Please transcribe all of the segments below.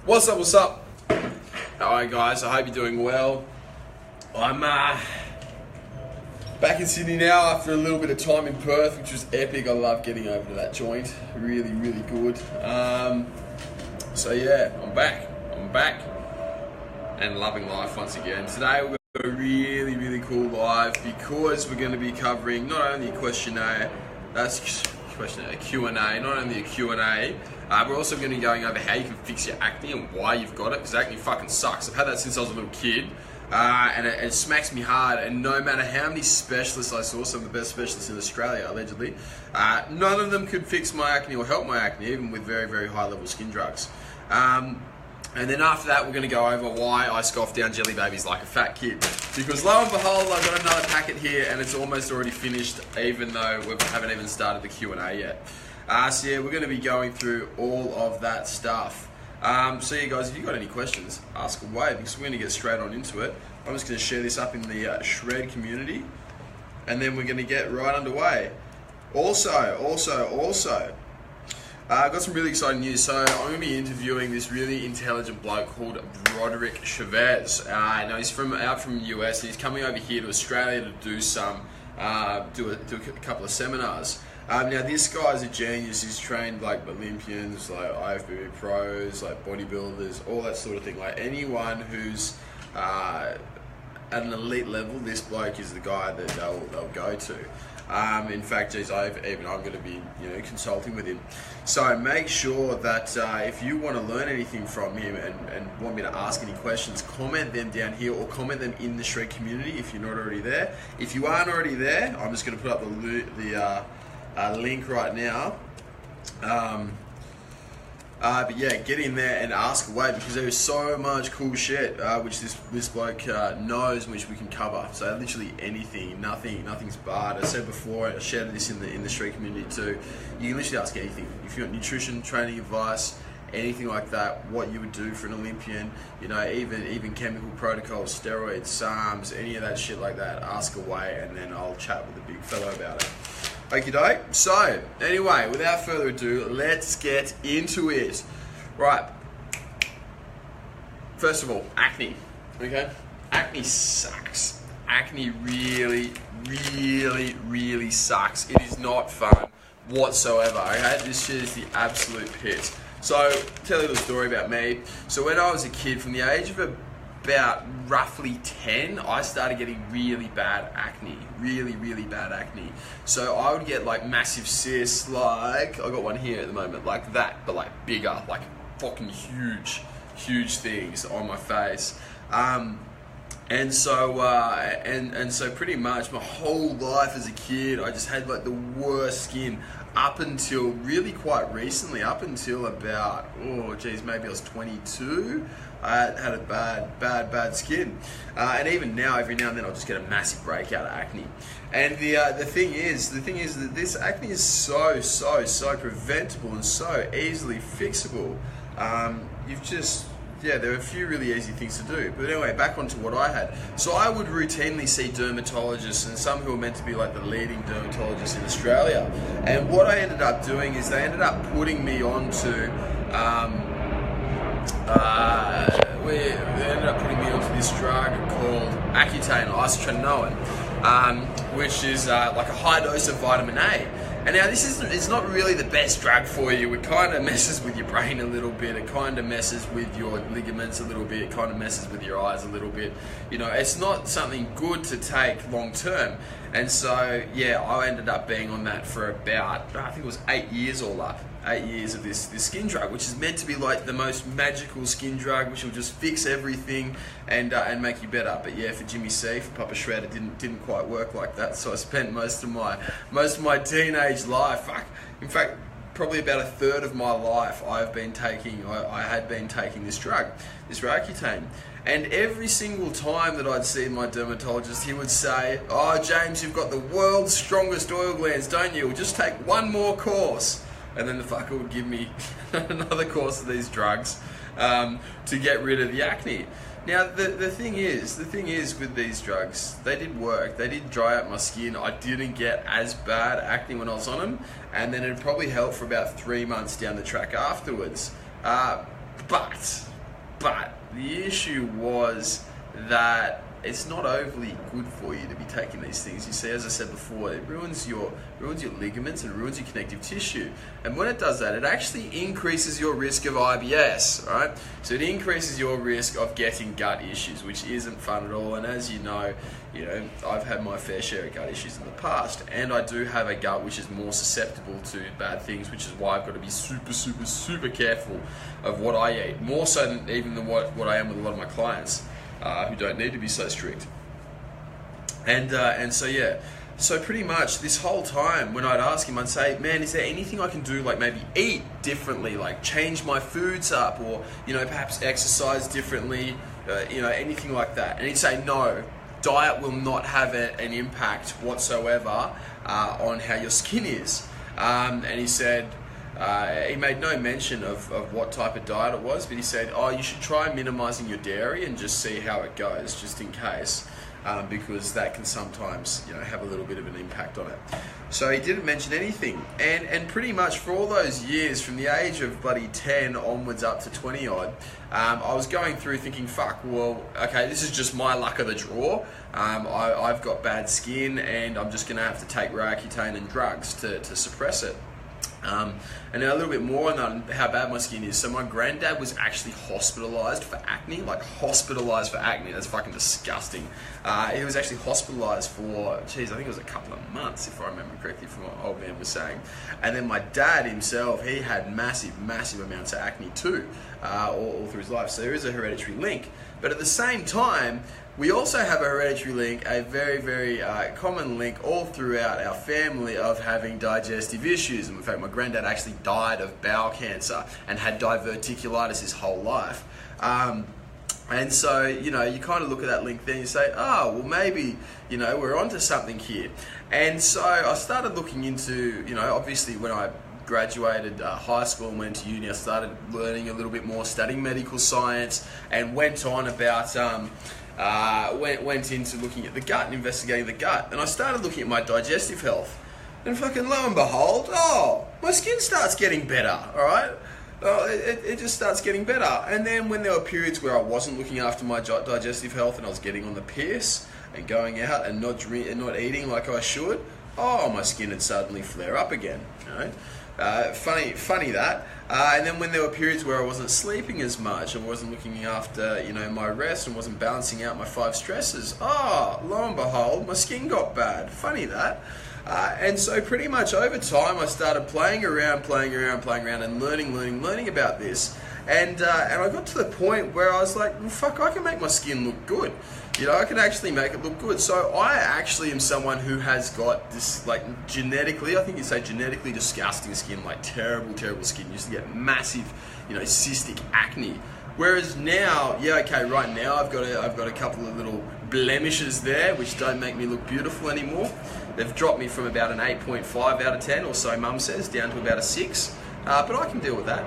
What's up, what's up? Alright guys, I hope you're doing well. I'm back in Sydney now after a little bit of time in Perth, which was epic. I love getting over to that joint. Really, really good. So yeah, I'm back and loving life once again. Today we've got a really, really cool live because we're going to be covering not only a Q&A, not only a Q&A, we're also going to be going over how you can fix your acne and why you've got it, because acne fucking sucks. I've had that since I was a little kid, and it smacks me hard, and no matter how many specialists I saw, some of the best specialists in Australia, allegedly, none of them could fix my acne or help my acne, even with very, very high level skin drugs. And then after that, we're going to go over why I scoff down jelly babies like a fat kid. Because lo and behold, I've got another packet here, and it's almost already finished, even though we haven't even started the Q&A yet. So yeah, we're going to be going through all of that stuff. So yeah guys, if you've got any questions, ask away, because we're going to get straight on into it. I'm just going to share this up in the Shred community, and then we're going to get right underway. Also, I've got some really exciting news. So I'm going to be interviewing this really intelligent bloke called Broderick Chavez. Now he's out from the US, and he's coming over here to Australia to do a couple of seminars. Now this guy's a genius. He's trained like Olympians, like IFBB pros, like bodybuilders, all that sort of thing. Like anyone who's at an elite level, this bloke is the guy that they'll go to. In fact, geez, I'm going to be consulting with him. So make sure that if you want to learn anything from him and want me to ask any questions, comment them down here or comment them in the Shred community if you're not already there. If you aren't already there, I'm just going to put up the link right now. But yeah, get in there and ask away, because there is so much cool shit which this bloke knows, which we can cover. So literally anything, nothing's barred. I said before, I shared this in the street community too. You can literally ask anything. If you want nutrition, training advice, anything like that, what you would do for an Olympian, even chemical protocols, steroids, SARMs, any of that shit like that, ask away, and then I'll chat with the big fellow about it. Okie doke. So, anyway, without further ado, let's get into it. Right. First of all, acne. Okay? Acne sucks. Acne really, really, really sucks. It is not fun whatsoever. Okay? This shit is the absolute piss. So, tell you a little story about me. So, when I was a kid, from the age of about roughly 10, I started getting really bad acne. Really, really bad acne. So I would get like massive cysts, like I got one here at the moment, like that, but like bigger, like fucking huge things on my face. And so pretty much my whole life as a kid, I just had like the worst skin up until really quite recently, up until about, maybe I was 22. I had a bad skin, and even now, every now and then, I'll just get a massive breakout of acne. And the thing is that this acne is so preventable and so easily fixable. There are a few really easy things to do. But anyway, back onto what I had. So I would routinely see dermatologists, and some who are meant to be like the leading dermatologists in Australia. And what I ended up doing is they ended up putting me onto this drug called Accutane, isotretinoin, which is like a high dose of vitamin A. And now it's not really the best drug for you. It kind of messes with your brain a little bit. It kind of messes with your ligaments a little bit. It kind of messes with your eyes a little bit. It's not something good to take long term. And so, yeah, I ended up being on that for about, I think it was 8 years all up. 8 years of this skin drug, which is meant to be like the most magical skin drug, which will just fix everything and make you better. But yeah, for Jimmy C, for Papa Shred, it didn't quite work like that. So I spent most of my teenage life, in fact, probably about a third of my life, I had been taking this drug, this Accutane. And every single time that I'd see my dermatologist, he would say, "Oh, James, you've got the world's strongest oil glands, don't you? We'll just take one more course." And then the fucker would give me another course of these drugs to get rid of the acne. Now, the thing is with these drugs, they did work. They did dry out my skin. I didn't get as bad acne when I was on them, and then it probably helped for about 3 months down the track afterwards. But But the issue was that it's not overly good for you to be taking these things. You see, as I said before, it ruins your ligaments and ruins your connective tissue. And when it does that, it actually increases your risk of IBS, right? So it increases your risk of getting gut issues, which isn't fun at all. And as you know, I've had my fair share of gut issues in the past, and I do have a gut which is more susceptible to bad things, which is why I've got to be super, super, super careful of what I eat, more so than even than what I am with a lot of my clients. Who don't need to be so strict. And so yeah, so pretty much this whole time when I'd ask him, I'd say, man, is there anything I can do, like maybe eat differently, like change my foods up, or perhaps exercise differently, anything like that? And he'd say, no, diet will not have an impact whatsoever on how your skin is. And he said, he made no mention of what type of diet it was, but he said, oh, you should try minimizing your dairy and just see how it goes, just in case, because that can sometimes have a little bit of an impact on it. So he didn't mention anything, and pretty much for all those years, from the age of bloody 10 onwards up to 20 odd, I was going through thinking, fuck, well, okay, this is just my luck of the draw. I've got bad skin, and I'm just going to have to take Roaccutane and drugs to suppress it. And now a little bit more on how bad my skin is. So my granddad was actually hospitalized for acne, That's fucking disgusting. He was actually hospitalized for, I think it was a couple of months, if I remember correctly from what old man was saying. And then my dad himself, he had massive amounts of acne too, all through his life. So there is a hereditary link. But at the same time, we also have a hereditary link, a very, very common link all throughout our family of having digestive issues. And in fact, my granddad actually died of bowel cancer and had diverticulitis his whole life. And so, you kind of look at that link there and you say, oh, well, maybe, we're onto something here. And so I started looking into, obviously when I graduated high school and went to uni, I started learning a little bit more, studying medical science, and went on about... went into looking at the gut and investigating the gut, and I started looking at my digestive health, and fucking lo and behold, my skin starts getting better, alright? It just starts getting better. And then when there were periods where I wasn't looking after my digestive health and I was getting on the piss and going out and not eating like I should, my skin would suddenly flare up again, funny that. And then when there were periods where I wasn't sleeping as much, I wasn't looking after, my rest, and wasn't balancing out my 5 stresses, lo and behold, my skin got bad. Funny that. And so pretty much over time, I started playing around, and learning about this. And I got to the point where I was like, well, fuck, I can make my skin look good. I can actually make it look good. So I actually am someone who has got this, genetically, I think you'd say genetically disgusting skin, terrible skin. You used to get massive, cystic acne. Whereas now, right now I've got a couple of little blemishes there, which don't make me look beautiful anymore. They've dropped me from about an 8.5 out of 10, or so mum says, down to about a 6. But I can deal with that.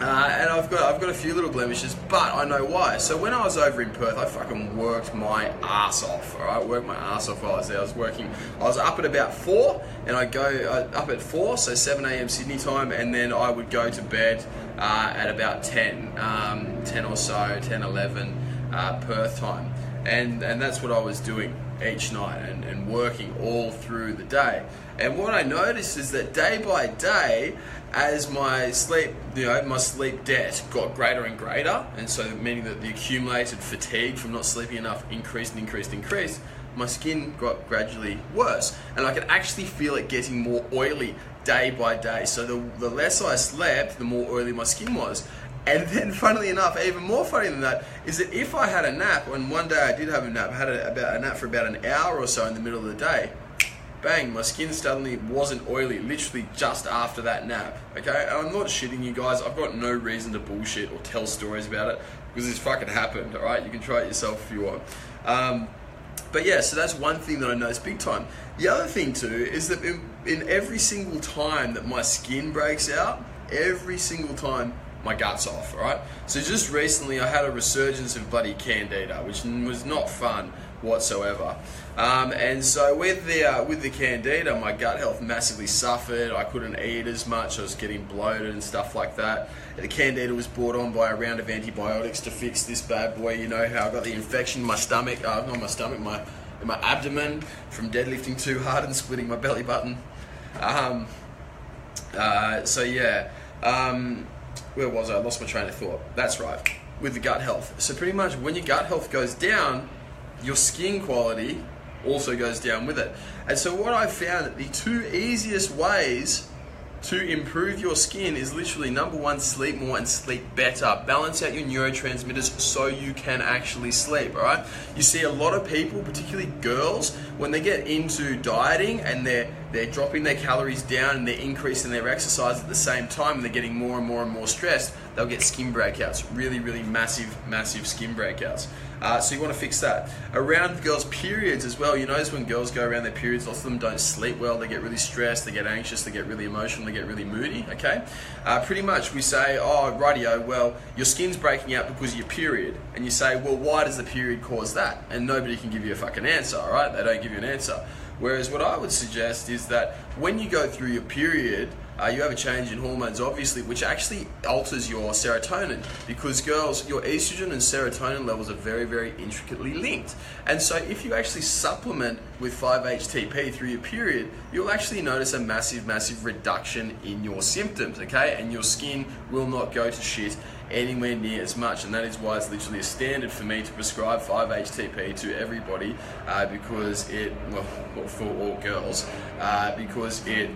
And I've got a few little blemishes, but I know why. So when I was over in Perth, I fucking worked my ass off. Alright, worked my ass off while I was there. I was up at about 4, and I'd go up at 4, so 7 a.m. Sydney time, and then I would go to bed at about 10 or so, 10, 11 Perth time. And that's what I was doing each night, and working all through the day. And what I noticed is that day by day, as my sleep debt got greater and greater, and so meaning that the accumulated fatigue from not sleeping enough increased, my skin got gradually worse, and I could actually feel it getting more oily day by day. So the less I slept, the more oily my skin was. And then, funnily enough, even more funny than that, is that if I had a nap, and one day I did have a nap, I had a nap for about an hour or so in the middle of the day, bang, my skin suddenly wasn't oily, literally just after that nap, okay? And I'm not shitting you guys, I've got no reason to bullshit or tell stories about it, because this fucking happened, alright? You can try it yourself if you want. But yeah, so that's one thing that I noticed big time. The other thing too, is that in every single time that my skin breaks out, every single time, my gut's off, alright? So just recently I had a resurgence of bloody candida, which was not fun, whatsoever. And so with the candida, my gut health massively suffered. I couldn't eat as much. I was getting bloated and stuff like that. The candida was brought on by a round of antibiotics to fix this bad boy. You know how I got the infection in my stomach, not my stomach, my abdomen from deadlifting too hard and splitting my belly button. So yeah, where was I? I lost my train of thought. That's right, with the gut health. So pretty much when your gut health goes down, your skin quality also goes down with it. And so what I found that the two easiest ways to improve your skin is literally number one, sleep more and sleep better. Balance out your neurotransmitters so you can actually sleep, all right? You see a lot of people, particularly girls, when they get into dieting and they're dropping their calories down and they're increasing their exercise at the same time and they're getting more and more and more stressed, they'll get skin breakouts, really, really massive skin breakouts. So you want to fix that. Around girls' periods as well, you notice when girls go around their periods, lots of them don't sleep well, they get really stressed, they get anxious, they get really emotional, they get really moody, okay? Pretty much we say, oh, rightio, well, your skin's breaking out because of your period. And you say, well, why does the period cause that? And nobody can give you a fucking answer, all right? They don't give you an answer. Whereas what I would suggest is that when you go through your period, you have a change in hormones, obviously, which actually alters your serotonin, because girls, your estrogen and serotonin levels are very, very intricately linked. And so if you actually supplement with 5-HTP through your period, you'll actually notice a massive reduction in your symptoms, okay? And your skin will not go to shit anywhere near as much, and that is why it's literally a standard for me to prescribe 5-HTP to everybody, because it, well, for all girls, because it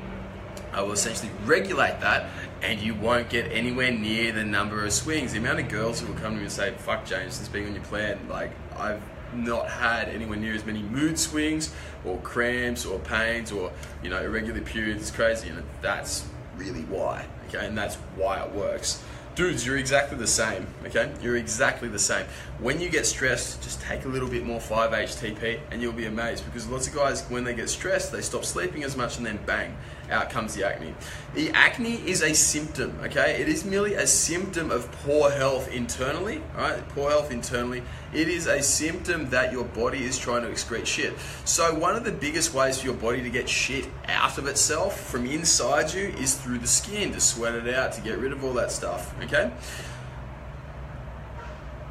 will essentially regulate that, and you won't get anywhere near the number of swings. The amount of girls who will come to me and say, fuck James, this being on your plan, like, I've not had anywhere near as many mood swings or cramps or pains or, you know, irregular periods. It's crazy, and that's really why, okay? And that's why it works. Dudes, you're exactly the same, okay? You're exactly the same. When you get stressed, just take a little bit more 5-HTP and you'll be amazed, because lots of guys, when they get stressed, they stop sleeping as much and then bang, out comes the acne. The acne is a symptom, okay? It is merely a symptom of poor health internally, all right? Poor health internally. It is a symptom that your body is trying to excrete shit. So one of the biggest ways for your body to get shit out of itself from inside you is through the skin, to sweat it out, to get rid of all that stuff, okay?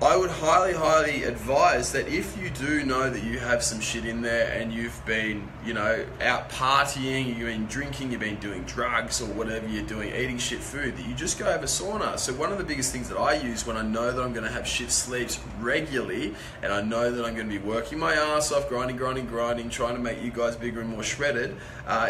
I would highly advise that if you do know that you have some shit in there and you've been, you know, out partying, you've been drinking, you've been doing drugs or whatever you're doing, eating shit food, that you just go have a sauna. So one of the biggest things that I use when I know that I'm going to have shit sleeps regularly, and I know that I'm going to be working my ass off, grinding, trying to make you guys bigger and more shredded,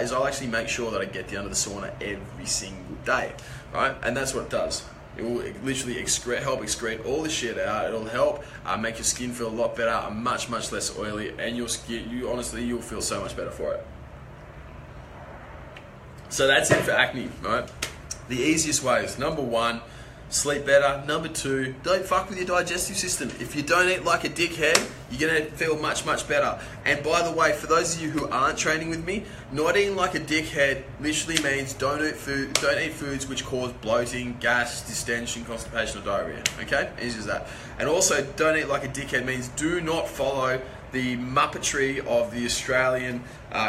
is I'll actually make sure that I get down to the sauna every single day, right? And that's what it does. It will literally help excrete all the shit out. It'll help make your skin feel a lot better, much less oily, and your skin, you'll feel so much better for it. So that's it for acne, right? The easiest ways: number one, sleep better. Number two, don't fuck with your digestive system. If you don't eat like a dickhead, you're gonna feel much better. And by the way, for those of you who aren't training with me, not eating like a dickhead literally means don't eat foods which cause bloating, gas, distension, constipation, or diarrhea. Okay, easy as that. And also, don't eat like a dickhead means do not follow the muppetry of the Australian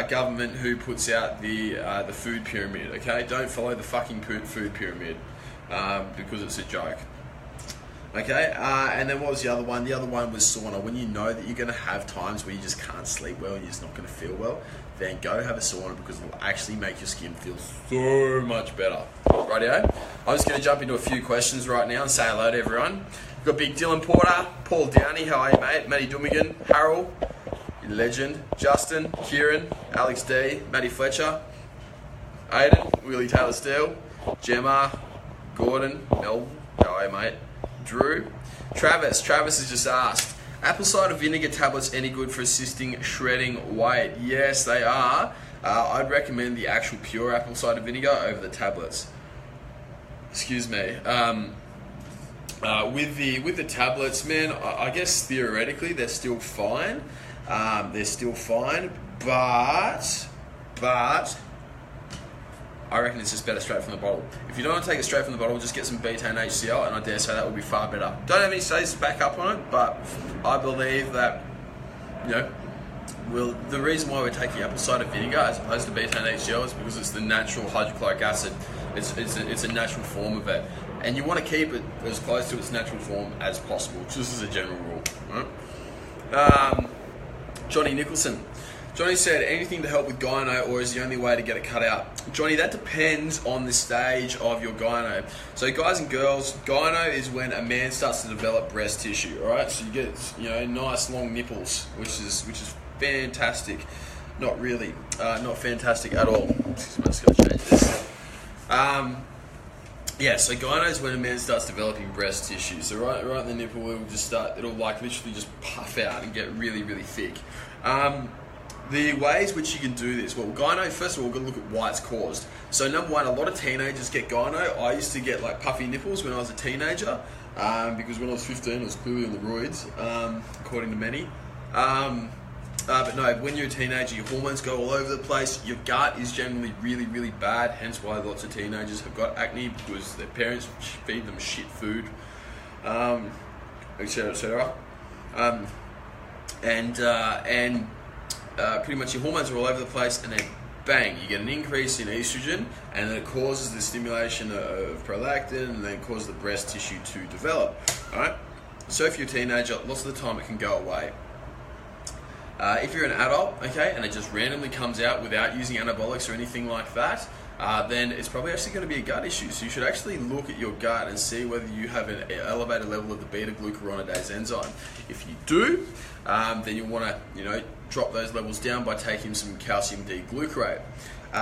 government who puts out the food pyramid. Okay, don't follow the fucking food pyramid. Because it's a joke. Okay, and then what was the other one? The other one was sauna. When you know that you're going to have times where you just can't sleep well and you're just not going to feel well, then go have a sauna, because it will actually make your skin feel so much better. Rightio? I'm just going to jump into a few questions right now and say hello to everyone. We've got Big Dylan Porter, Paul Downey, how are you, mate? Matty Dummigan, Harold, legend, Justin, Kieran, Alex D, Matty Fletcher, Aiden, Willie Taylor Steele, Gemma, Gordon, Melbourne, how are you, mate? Drew, Travis has just asked, apple cider vinegar tablets any good for assisting shredding weight? Yes, they are. I'd recommend the actual pure apple cider vinegar over the tablets. Excuse me. With the tablets, man, I guess theoretically they're still fine. But I reckon it's just better straight from the bottle. If you don't want to take it straight from the bottle, just get some betaine HCl, and I dare say that would be far better. Don't have any studies to back up on it, but I believe that you know, well, the reason why we're taking apple cider vinegar as opposed to betaine HCl is because it's the natural hydrochloric acid. It's a natural form of it, and you want to keep it as close to its natural form as possible. Just as a general rule. Right? Johnny Nicholson. Johnny said, anything to help with gyno, or is the only way to get it cut out? Johnny, that depends on the stage of your gyno. So guys and girls, gyno is when a man starts to develop breast tissue, all right? So you get, you know, nice long nipples, which is fantastic. Not really, not fantastic at all. Excuse me, I'm just gonna change this. Yeah, so gyno is when a man starts developing breast tissue. So right in the nipple, it'll like literally just puff out and get really, really thick. The ways which you can do this, well, gyno, first of all, we're going to look at why it's caused. So number one, a lot of teenagers get gyno. I used to get like puffy nipples when I was a teenager, because when I was 15, I was clearly on the roids, according to many. But no, when you're a teenager, your hormones go all over the place. Your gut is generally really, really bad, hence why lots of teenagers have got acne, because their parents feed them shit food, etc., etc. Pretty much your hormones are all over the place, and then bang, you get an increase in estrogen, and then it causes the stimulation of prolactin, and then causes the breast tissue to develop. All right. So if you're a teenager, lots of the time it can go away. If you're an adult, okay, and it just randomly comes out without using anabolics or anything like that, then it's probably actually going to be a gut issue. So you should actually look at your gut and see whether you have an elevated level of the beta-glucuronidase enzyme. If you do, then you'll want to, you know, drop those levels down by taking some calcium D-glucarate.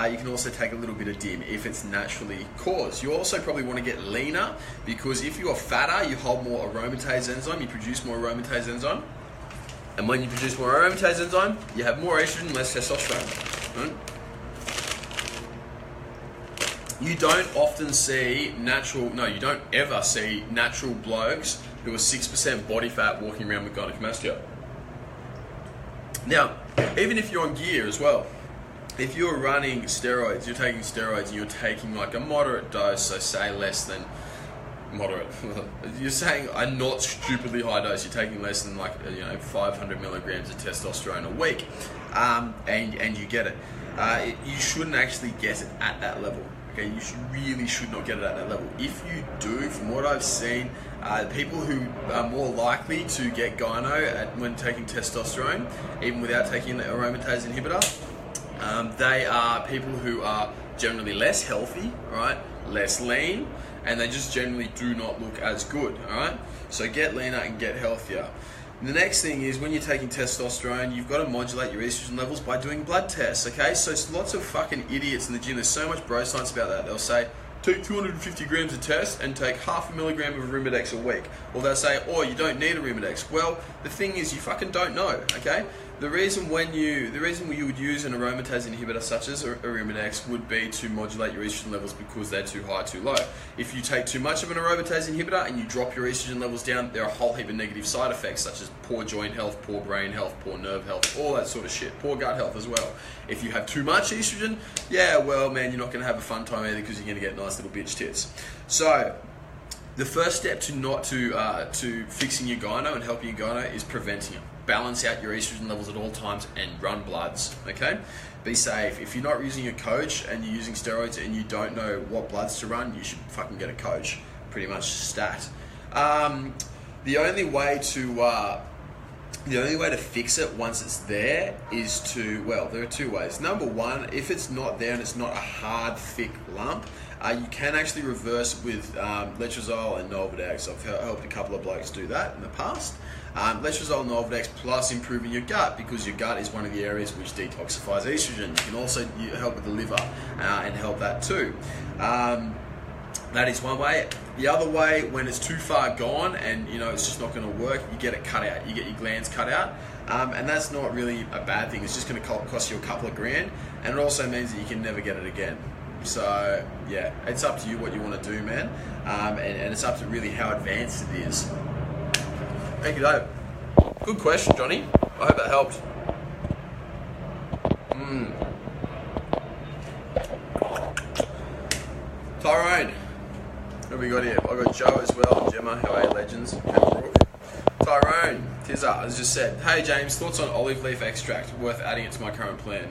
You can also take a little bit of DIM if it's naturally caused. You also probably want to get leaner, because if you're fatter, you hold more aromatase enzyme, you produce more aromatase enzyme. And when you produce more aromatase enzyme, you have more estrogen, less testosterone. Right? You don't often see you don't ever see natural blokes who are 6% body fat walking around with gynecomastia. Now, even if you're on gear as well, if you're running steroids, you're taking steroids and you're taking like a moderate dose, so say less than moderate. You're saying a not stupidly high dose, you're taking less than 500 milligrams of testosterone a week, and you get it. You shouldn't actually get it at that level. Okay, you really should not get it at that level. If you do, from what I've seen, people who are more likely to get gyno when taking testosterone, even without taking an aromatase inhibitor, they are people who are generally less healthy, right? Less lean, and they just generally do not look as good, all right? So get leaner and get healthier. The next thing is, when you're taking testosterone, you've got to modulate your estrogen levels by doing blood tests, okay? So lots of fucking idiots in the gym, there's so much bro science about that. They'll say, take 250 grams of test and take half a milligram of Arimidex a week. Or they'll say, oh, you don't need Arimidex. Well, the thing is, you fucking don't know, okay? The reason you would use an aromatase inhibitor such as Arimidex would be to modulate your estrogen levels because they're too high, too low. If you take too much of an aromatase inhibitor and you drop your estrogen levels down, there are a whole heap of negative side effects, such as poor joint health, poor brain health, poor nerve health, all that sort of shit. Poor gut health as well. If you have too much estrogen, yeah, well, man, you're not going to have a fun time either, because you're going to get nice little bitch tits. So the first step to fixing your gyno and helping your gyno is preventing it. Balance out your estrogen levels at all times and run bloods, okay? Be safe. If you're not using a coach and you're using steroids and you don't know what bloods to run, you should fucking get a coach. Pretty much stat. The only way to fix it once it's there is there are two ways. Number one, if it's not there and it's not a hard, thick lump, you can actually reverse with letrozole and Nolvadex. I've helped a couple of blokes do that in the past. Letrozole and Nolvadex plus improving your gut, because your gut is one of the areas which detoxifies estrogen. You can also help with the liver and help that too. That is one way. The other way, when it's too far gone and it's just not going to work, you get it cut out. You get your glands cut out, and that's not really a bad thing. It's just going to cost you a couple of grand, and it also means that you can never get it again. So yeah, it's up to you what you want to do, man, and it's up to really how advanced it is. Thank you, Dave. Good question, Johnny. I hope that helped. Tyrone. Who have we got here? I got Joe as well, Gemma, who are legends, and Brooke. Tyrone, Here's up, as just said. Hey James, thoughts on olive leaf extract? Worth adding it to my current plan?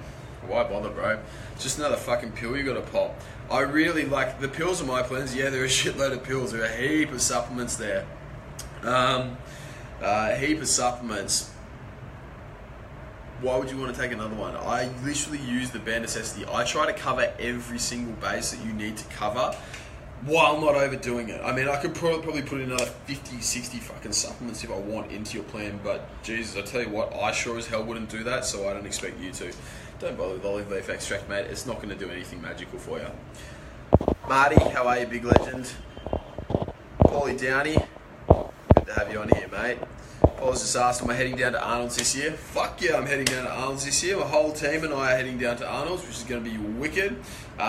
Why bother, bro? It's just another fucking pill you gotta pop. I really like the pills in my plans. Yeah, there are a shitload of pills. There are a heap of supplements there. Heap of supplements. Why would you want to take another one? I literally use the bare necessity. I try to cover every single base that you need to cover while not overdoing it. I mean, I could probably put in another 50, 60 fucking supplements if I want into your plan, but Jesus, I tell you what, I sure as hell wouldn't do that, so I don't expect you to. Don't bother with olive leaf extract, mate. It's not going to do anything magical for you. Marty, how are you, big legend? Paulie Downey, good to have you on here, mate. Paul's just asked, am I heading down to Arnold's this year? Fuck yeah, I'm heading down to Arnold's this year. My whole team and I are heading down to Arnold's, which is going to be wicked.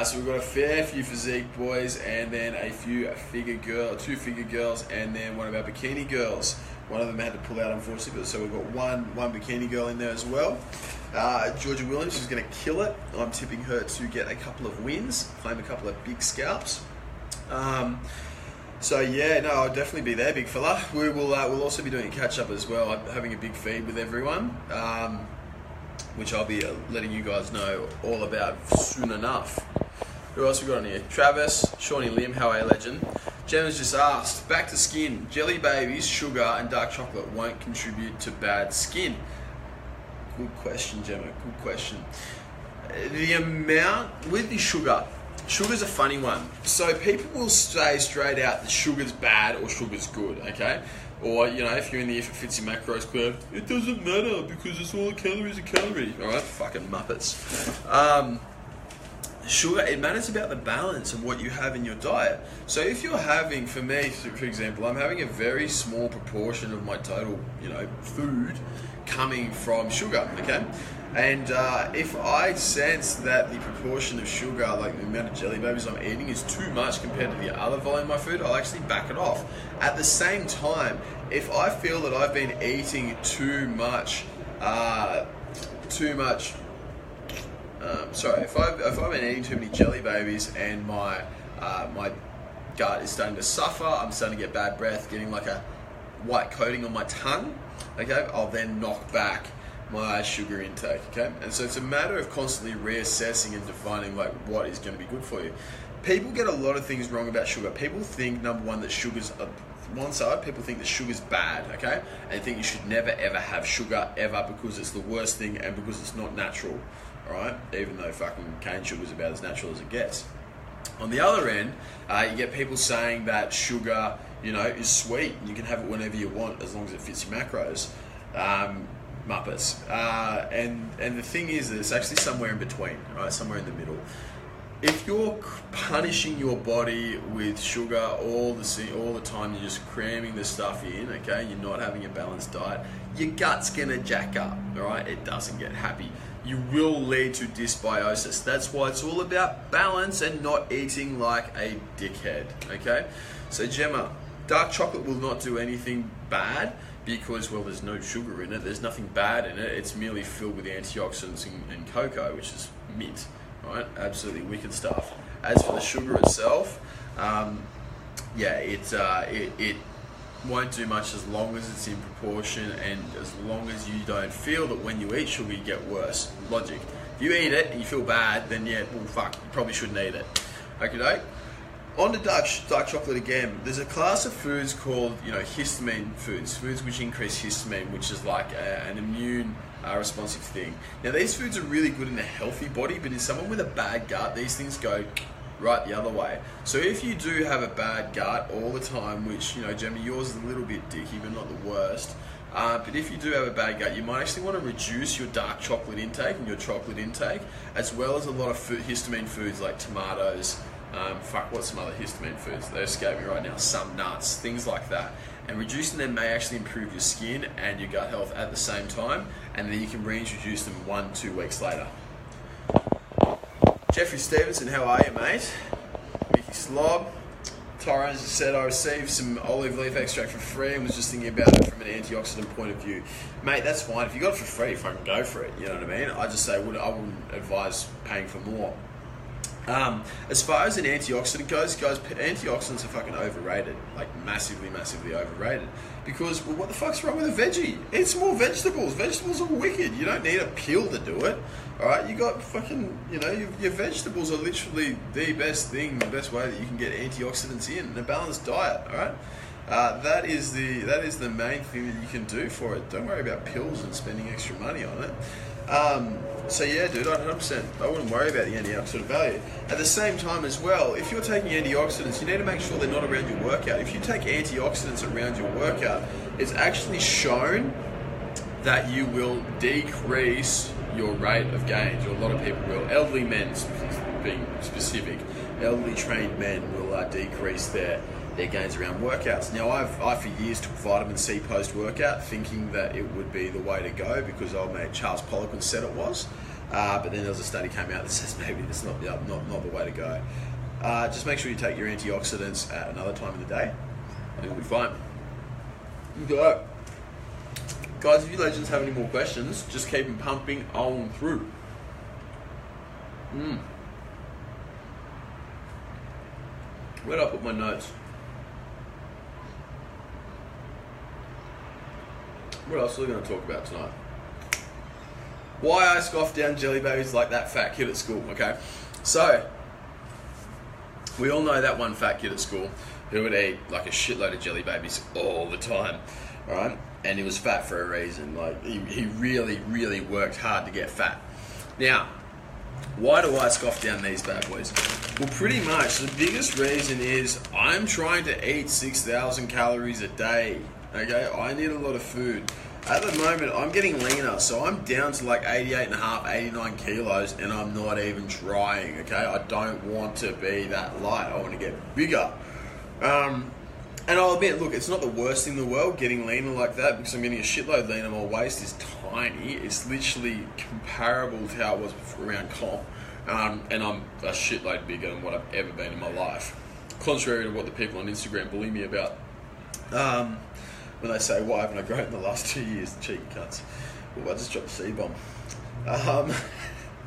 So we've got a fair few physique boys, and then a few two figure girls, and then one of our bikini girls. One of them had to pull out, unfortunately, so we've got one bikini girl in there as well. Georgia Williams is going to kill it. I'm tipping her to get a couple of wins, claim a couple of big scalps. So yeah, no, I'll definitely be there, big fella. We'll also be doing a catch up as well. I'm having a big feed with everyone, which I'll be letting you guys know all about soon enough. Who else we got on here? Travis, Shawnee Lim, how are you, legend? Gemma's just asked, back to skin. Jelly babies, sugar, and dark chocolate won't contribute to bad skin. Good question, Gemma. Good question. The amount with the sugar. Sugar's a funny one. So people will say straight out that sugar's bad or sugar's good, okay? Or, you know, if you're in the if it fits your macros club, it doesn't matter because it's all calories are calories. Alright, fucking muppets. Sugar, it matters about the balance of what you have in your diet. So if you're having, for me, for example, I'm having a very small proportion of my total, you know, food coming from sugar, okay? And if I sense that the proportion of sugar, like the amount of jelly babies I'm eating, is too much compared to the other volume of my food, I'll actually back it off. At the same time, if I feel that I've been eating too much, if I've been eating too many jelly babies and my gut is starting to suffer, I'm starting to get bad breath, getting like a white coating on my tongue, okay, I'll then knock back my sugar intake, okay? And so it's a matter of constantly reassessing and defining like what is going to be good for you. People get a lot of things wrong about sugar. People think, number one, that sugar's one side. People think that sugar's bad, okay? And they think you should never ever have sugar ever because it's the worst thing and because it's not natural, all right? Even though fucking cane sugar is about as natural as it gets. On the other end, you get people saying that sugar, you know, is sweet. You can have it whenever you want as long as it fits your macros. Muppets. And the thing is that it's actually somewhere in between, right? Somewhere in the middle. If you're punishing your body with sugar all the time, you're just cramming the stuff in, okay? You're not having a balanced diet. Your gut's gonna jack up, all right? It doesn't get happy. You will lead to dysbiosis. That's why it's all about balance and not eating like a dickhead, okay? So Gemma, dark chocolate will not do anything bad because, well, there's no sugar in it. There's nothing bad in it. It's merely filled with antioxidants and cocoa, which is mint, right? Absolutely wicked stuff. As for the sugar itself, it won't do much as long as it's in proportion and as long as you don't feel that when you eat sugar you get worse. Logic. If you eat it and you feel bad, then yeah, well, fuck, you probably shouldn't eat it. Okay, on to dark chocolate again. There's a class of foods called, you know, histamine foods which increase histamine, which is like an immune responsive thing. Now these foods are really good in a healthy body, but in someone with a bad gut, these things go right the other way. So if you do have a bad gut all the time, which, you know, Gemma, yours is a little bit dicky, but not the worst. But if you do have a bad gut, you might actually want to reduce your dark chocolate intake and your chocolate intake, as well as a lot of histamine foods like tomatoes. What's some other histamine foods? They escape me right now. Some nuts, things like that. And reducing them may actually improve your skin and your gut health at the same time, and then you can reintroduce them 1-2 weeks later. Jeffrey Stevenson, how are you, mate? Mickey Slob. Tyrone just said, I received some olive leaf extract for free and was just thinking about it from an antioxidant point of view. Mate, that's fine. If you got it for free, fucking go for it. You know what I mean? I just say I wouldn't advise paying for more. As far as an antioxidant goes, guys, antioxidants are fucking overrated, like massively, massively overrated. Because, well, what the fuck's wrong with a veggie? Eat some more vegetables. Vegetables are wicked. You don't need a pill to do it. All right, you got fucking, your vegetables are literally the best thing, the best way that you can get antioxidants in a balanced diet. All right, that is the main thing that you can do for it. Don't worry about pills and spending extra money on it. So yeah, dude, 100%. I wouldn't worry about the antioxidant value. At the same time as well, if you're taking antioxidants, you need to make sure they're not around your workout. If you take antioxidants around your workout, it's actually shown that you will decrease your rate of gains, or a lot of people will. Elderly men, being specific, elderly trained men will decrease their gains around workouts. Now, I for years took vitamin C post-workout, thinking that it would be the way to go because old mate Charles Poliquin said it was. But then there was a study came out that says maybe that's not the way to go. Just make sure you take your antioxidants at another time of the day, and you'll be fine. Okay. Guys, if you legends have any more questions, just keep them pumping on through. Where did I put my notes? What else are we going to talk about tonight? Why I scoff down jelly babies like that fat kid at school, okay? So, we all know that one fat kid at school who would eat like a shitload of jelly babies all the time, alright? And he was fat for a reason. Like, he really, really worked hard to get fat. Now, why do I scoff down these bad boys? Well, pretty much the biggest reason is I'm trying to eat 6,000 calories a day. Okay, I need a lot of food. At the moment, I'm getting leaner, so I'm down to like 88.5, 89 kilos, and I'm not even trying, okay? I don't want to be that light. I want to get bigger. And I'll admit, look, it's not the worst thing in the world getting leaner like that, because I'm getting a shitload leaner. My waist is tiny. It's literally comparable to how it was before around comp. And I'm a shitload bigger than what I've ever been in my life. Contrary to what the people on Instagram bully me about. When they say, why haven't I grown in the last 2 years? The cheeky cunts. Well, I just dropped a C-bomb.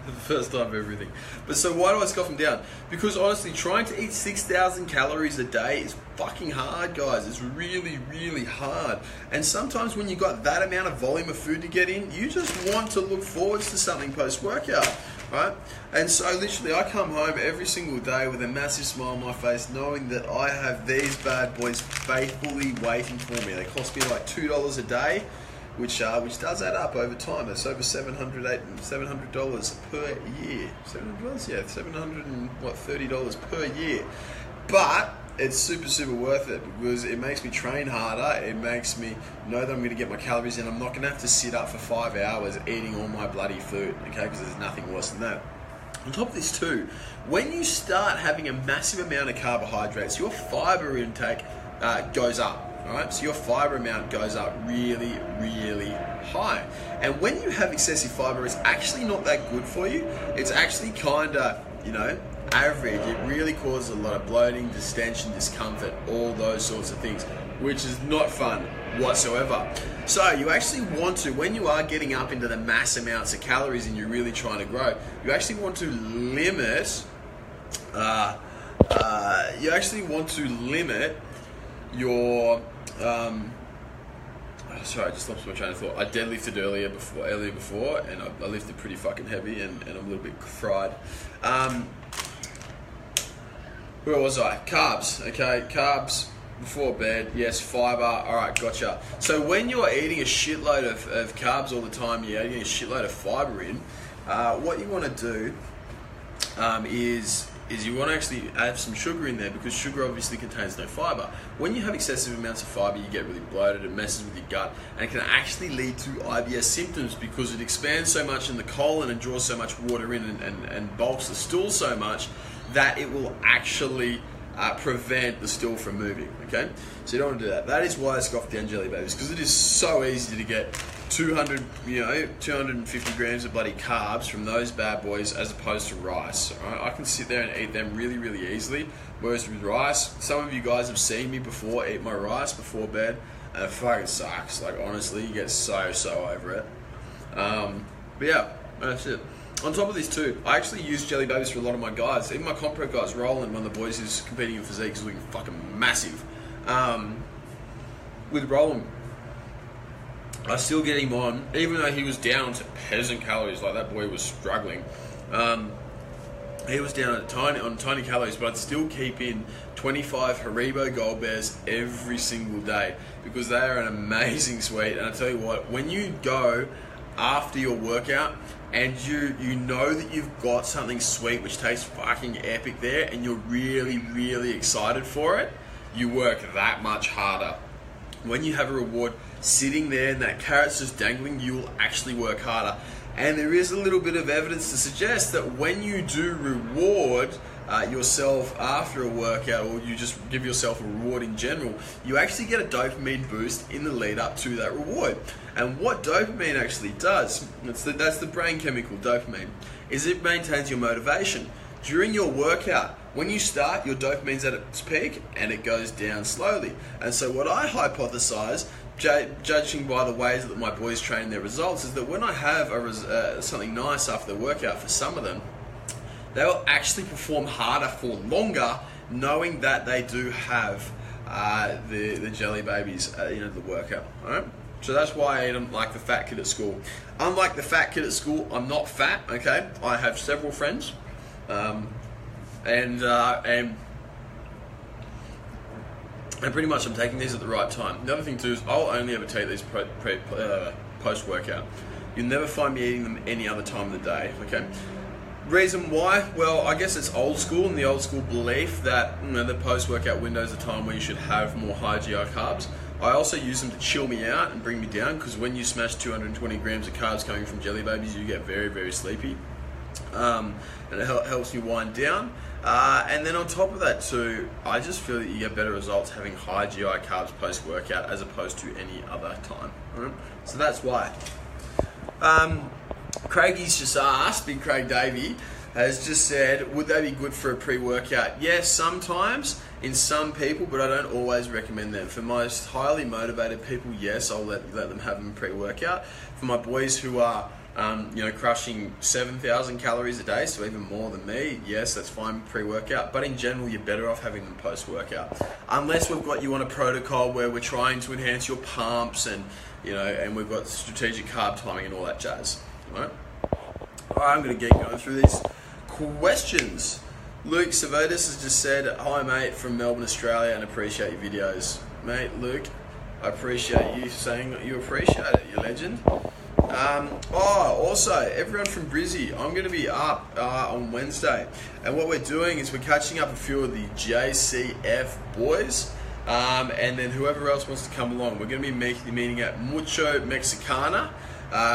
The first time of everything. But so why do I scoff them down? Because honestly, trying to eat 6,000 calories a day is fucking hard, guys. It's really, really hard. And sometimes when you've got that amount of volume of food to get in, you just want to look forwards to something post-workout, right? And so literally I come home every single day with a massive smile on my face, knowing that I have these bad boys faithfully waiting for me. They cost me like $2 a day, which does add up over time. It's over $700 per year. $700, yeah, $730 per year. But it's super, super worth it because it makes me train harder. It makes me know that I'm going to get my calories in. I'm not going to have to sit up for 5 hours eating all my bloody food, okay? Because there's nothing worse than that. On top of this too, when you start having a massive amount of carbohydrates, your fiber intake goes up. Alright, so your fiber amount goes up really, really high. And when you have excessive fiber, it's actually not that good for you. It's actually kind of, average. It really causes a lot of bloating, distension, discomfort, all those sorts of things, which is not fun whatsoever. So you actually want to, when you are getting up into the mass amounts of calories and you're really trying to grow, you actually want to limit, your sorry, I just lost my train of thought. I deadlifted earlier before, and I lifted pretty fucking heavy, and I'm a little bit fried. Where was I? Carbs, okay, carbs before bed, yes, fiber, alright, gotcha. So when you're eating a shitload of carbs all the time, you're eating a shitload of fiber in, what you want to do is you want to actually add some sugar in there, because sugar obviously contains no fiber. When you have excessive amounts of fiber, you get really bloated, it messes with your gut, and it can actually lead to IBS symptoms because it expands so much in the colon and draws so much water in and bulks the stool so much that it will actually prevent the stool from moving, okay? So you don't want to do that. That is why I scoff down jelly babies, because it is so easy to get 250 grams of bloody carbs from those bad boys as opposed to rice. Right? I can sit there and eat them really, really easily. Whereas with rice, some of you guys have seen me before eat my rice before bed, and it fucking sucks. Like honestly, you get so over it. But yeah, that's it. On top of this too, I actually use jelly babies for a lot of my guys. Even my comp pro guys, Roland, one of the boys who's competing in physique, is looking fucking massive. With Roland, I still get him on, even though he was down to peasant calories, like that boy was struggling. He was down on tiny calories, but I'd still keep in 25 Haribo Gold Bears every single day because they are an amazing sweet. And I tell you what, when you go after your workout and you know that you've got something sweet which tastes fucking epic there, and you're really, really excited for it, you work that much harder. When you have a reward sitting there and that carrot's just dangling, you will actually work harder. And there is a little bit of evidence to suggest that when you do reward yourself after a workout, or you just give yourself a reward in general, you actually get a dopamine boost in the lead up to that reward. And what dopamine actually does, that's the brain chemical dopamine, is it maintains your motivation. During your workout, when you start, your dopamine's at its peak and it goes down slowly. And so what I hypothesize, judging by the ways that my boys train their results, is that when I have something nice after the workout, for some of them, they will actually perform harder for longer, knowing that they do have the jelly babies at the end of the workout. All right? So that's why I eat them like the fat kid at school. Unlike the fat kid at school, I'm not fat. Okay, I have several friends, and pretty much I'm taking these at the right time. The other thing too is I'll only ever take these post-workout. You'll never find me eating them any other time of the day, okay? Reason why? Well, I guess it's old school, and the old school belief that the post-workout window is a time where you should have more high GI carbs. I also use them to chill me out and bring me down, because when you smash 220 grams of carbs coming from jelly babies, you get very, very sleepy. And it helps you wind down. And then on top of that too, I just feel that you get better results having high GI carbs post-workout as opposed to any other time. Right? So that's why. Craigie's just asked, Big Craig Davey has just said, would they be good for a pre-workout? Yes, sometimes in some people, but I don't always recommend them. For most highly motivated people, yes, I'll let them have them pre-workout. For my boys who are crushing 7,000 calories a day, so even more than me, yes, that's fine pre-workout, but in general, you're better off having them post-workout. Unless we've got you on a protocol where we're trying to enhance your pumps and, and we've got strategic carb timing and all that jazz. All right, I'm going to get going through these questions. Luke Savotis has just said, hi mate, from Melbourne, Australia, and appreciate your videos. Mate, Luke, I appreciate you saying that you appreciate it, you legend. Also, everyone from Brizzy, I'm going to be up on Wednesday, and what we're doing is we're catching up a few of the JCF boys, and then whoever else wants to come along. We're going to be meeting at Mucho Mexicana,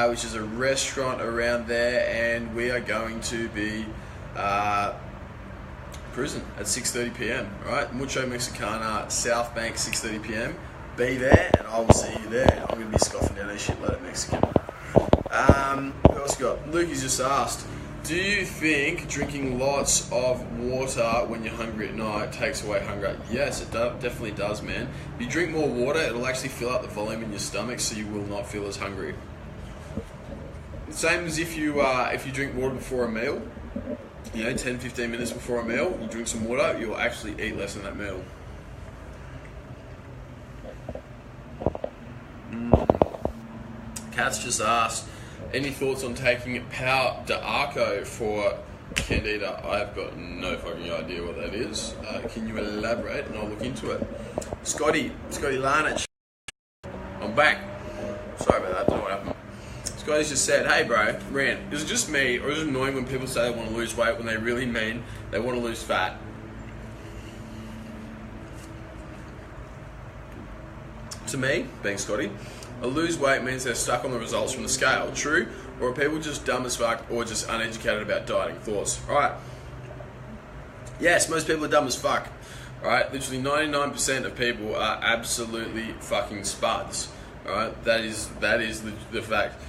which is a restaurant around there, and we are going to be cruising at 6:30 p.m. Right, Mucho Mexicana, South Bank, 6:30 p.m. Be there, and I will see you there. I'm going to be scoffing down a shitload of Mexican. Who else got? Lukey's just asked, do you think drinking lots of water when you're hungry at night takes away hunger? Yes, it definitely does, man. If you drink more water, it'll actually fill up the volume in your stomach, so you will not feel as hungry. Same as if you drink water before a meal, 10-15 minutes before a meal, you drink some water, you'll actually eat less in that meal. Kat's just asked, any thoughts on taking Pau d'Arco for Candida? I've got no fucking idea what that is. Can you elaborate, and I'll look into it. Scotty Larnach, I'm back. Sorry about that, don't know what happened. Scotty's just said, hey bro, Rand, is it just me, or is it annoying when people say they want to lose weight when they really mean they want to lose fat? To me, being Scotty, a lose weight means they're stuck on the results from the scale. True? Or are people just dumb as fuck or just uneducated about dieting? Thoughts? Alright. Yes, most people are dumb as fuck. Alright? Literally 99% of people are absolutely fucking spuds. Alright? That is the fact.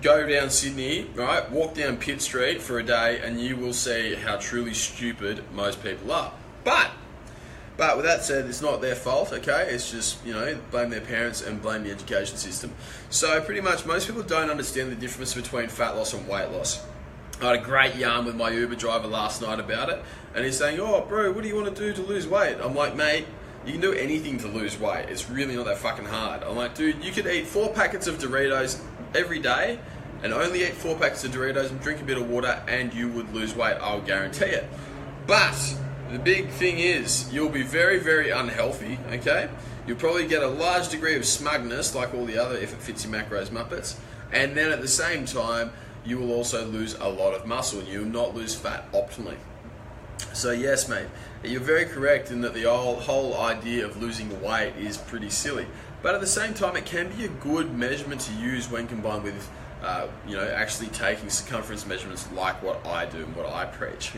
Go down Sydney, right? Walk down Pitt Street for a day and you will see how truly stupid most people are. But with that said, it's not their fault, okay? It's just, blame their parents and blame the education system. So pretty much most people don't understand the difference between fat loss and weight loss. I had a great yarn with my Uber driver last night about it, and he's saying, "Oh, bro, what do you want to do to lose weight?" I'm like, "Mate, you can do anything to lose weight. It's really not that fucking hard." I'm like, "Dude, you could eat 4 packets of Doritos every day, and only eat 4 packets of Doritos and drink a bit of water, and you would lose weight. I'll guarantee it." But the big thing is, you'll be very, very unhealthy. Okay, you'll probably get a large degree of smugness, like all the other, if it fits your macros muppets, and then at the same time, you will also lose a lot of muscle, and you will not lose fat optimally. So yes, mate, you're very correct in that the whole idea of losing weight is pretty silly. But at the same time, it can be a good measurement to use when combined with, actually taking circumference measurements like what I do and what I preach.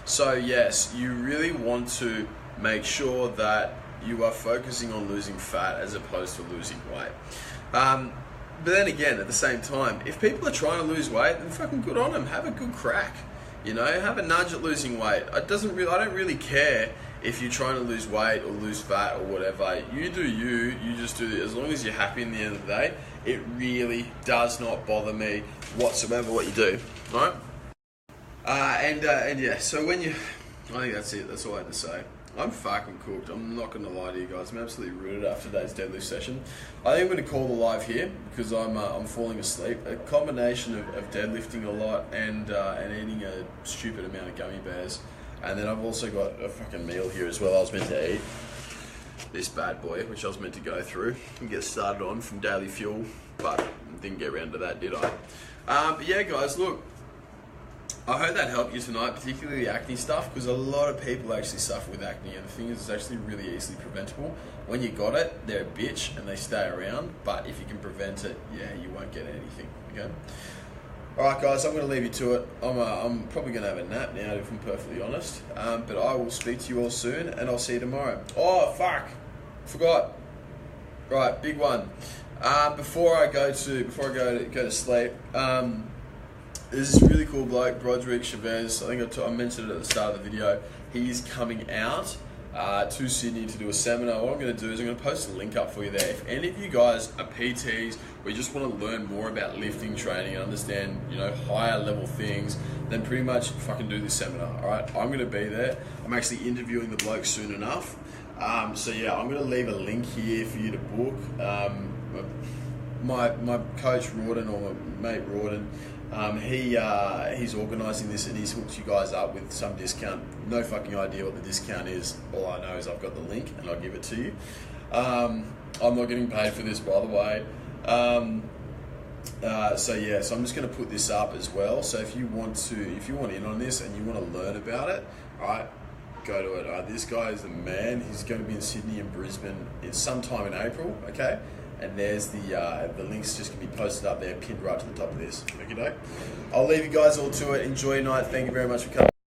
So yes, you really want to make sure that you are focusing on losing fat as opposed to losing weight. But then again, at the same time, if people are trying to lose weight, then fucking good on them. Have a good crack. Have a nudge at losing weight. I don't really care if you're trying to lose weight or lose fat or whatever. You do you. You just do it. As long as you're happy in the end of the day, it really does not bother me whatsoever what you do. Right? And yeah. So I think that's it. That's all I had to say. I'm fucking cooked. I'm not going to lie to you guys. I'm absolutely rooted after today's deadlift session. I think I'm going to call the live here because I'm falling asleep. A combination of deadlifting a lot and eating a stupid amount of gummy bears. And then I've also got a fucking meal here as well I was meant to eat. This bad boy, which I was meant to go through and get started on from Daily Fuel, but didn't get around to that, did I? But yeah, guys, look. I hope that helped you tonight, particularly the acne stuff, because a lot of people actually suffer with acne, and the thing is, it's actually really easily preventable. When you got it, they're a bitch and they stay around, but if you can prevent it, yeah, you won't get anything, okay? Alright guys, I'm going to leave you to it. I'm probably going to have a nap now, if I'm perfectly honest, but I will speak to you all soon, and I'll see you tomorrow. Oh, fuck! Forgot. Right, big one. Before I go to sleep, there's this really cool bloke, Broderick Chavez. I think I mentioned it at the start of the video. He's coming out to Sydney to do a seminar. What I'm going to do is I'm going to post a link up for you there. If any of you guys are PTs or you just want to learn more about lifting training and understand, higher level things, then pretty much fucking do this seminar. All right, I'm going to be there. I'm actually interviewing the bloke soon enough. So yeah, I'm going to leave a link here for you to book. My coach Rawdon, or my mate Rawdon, he's organising this and he's hooked you guys up with some discount. No fucking idea what the discount is. All I know is I've got the link and I'll give it to you. I'm not getting paid for this, by the way. So yeah, so I'm just going to put this up as well. So if you want in on this and you want to learn about it, all right, go to it. This guy is the man. He's going to be in Sydney and Brisbane. It's sometime in April, okay? And there's the links just going to be posted up there, pinned right to the top of this. Okay, I'll leave you guys all to it. Enjoy your night. Thank you very much for coming.